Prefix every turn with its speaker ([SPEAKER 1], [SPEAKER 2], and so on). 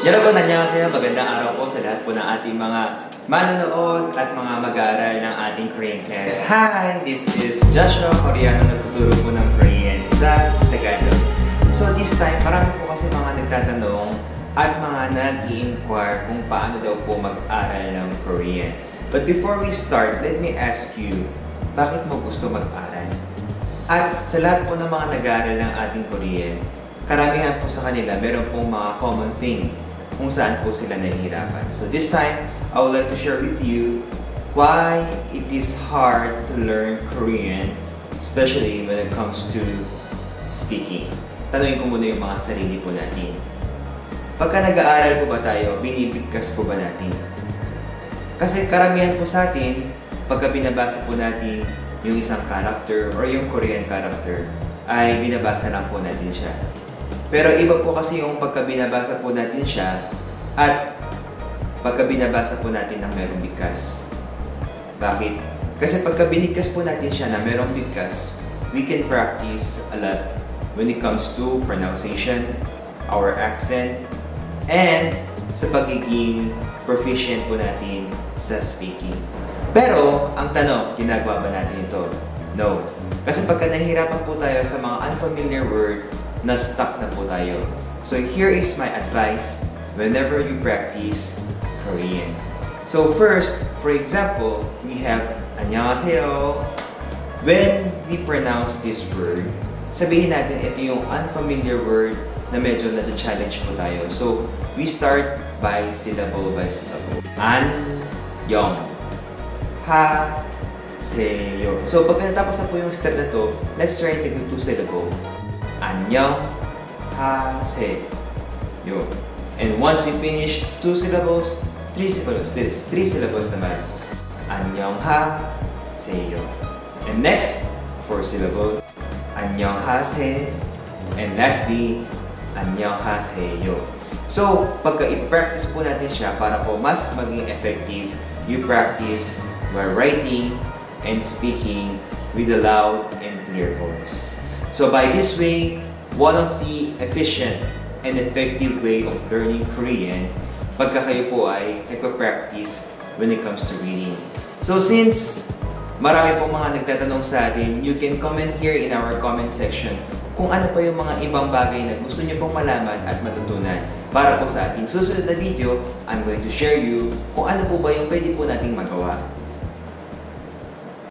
[SPEAKER 1] Yun, annyeonghaseyo, magandang araw po sa lahat po ng ating mga manonood at mga mag-aaral ng ating Korean class. Hi! This is Joshua, Koreano, nagtuturo po ng Korean sa Tagalog. So this time, marami po kasi mga nagtatanong at mga nag-i-inquire kung paano daw po mag-aral ng Korean. But before we start, let me ask you, bakit mo gusto mag-aral? At sa lahat po ng mga nag-aaral ng ating Korean, karamihan po sa kanila, meron pong mga common thing kung saan po sila nahihirapan. So this time, I would like to share with you why it is hard to learn Korean, especially when it comes to speaking. Tanungin ko muna yung mga sarili po natin. Pagka nag-aaral po ba tayo, binibigkas po ba natin? Kasi karamihan po sa atin, pagka binabasa po natin yung isang character or yung Korean character, ay binabasa lang po natin siya. Pero iba po kasi yung pagka binabasa po natin siya at pagka binabasa po natin ng merong bigkas. Bakit? Kasi pagka binigkas po natin siya na merong bigkas, we can practice a lot when it comes to pronunciation, our accent, and sa pagiging proficient po natin sa speaking. Pero, ang tanong, ginagawa ba natin ito? No. Kasi pagka nahihirapan po tayo sa mga unfamiliar word, na-stuck na po tayo. So here is my advice whenever you practice Korean. So first, for example, we have annyeonghaseyo. When we pronounce this word, sabihin natin ito yung unfamiliar word na medyo na-challenge po tayo. So we start by syllable by syllable. Annyeonghaseyo. So pagka natapos na po yung step na to, let's try to do two syllable. Annyeonghaseyo. And once you finish two syllables, three syllables naman. Annyeonghaseyo. And next, four syllable. Annyeonghaseyo. And lastly, annyeonghaseyo. So, pagka i-practice po natin siya para po mas maging effective, you practice by writing and speaking with a loud and clear voice. So by this way, one of the efficient and effective way of learning Korean, pagka kayo po ay nagpa-practice when it comes to reading. So since marami pong mga nagtatanong sa atin, you can comment here in our comment section kung ano pa yung mga ibang bagay na gusto niyo pong malaman at matutunan. Para po sa ating susunod na video, I'm going to share you kung ano po ba yung pwede po nating magawa.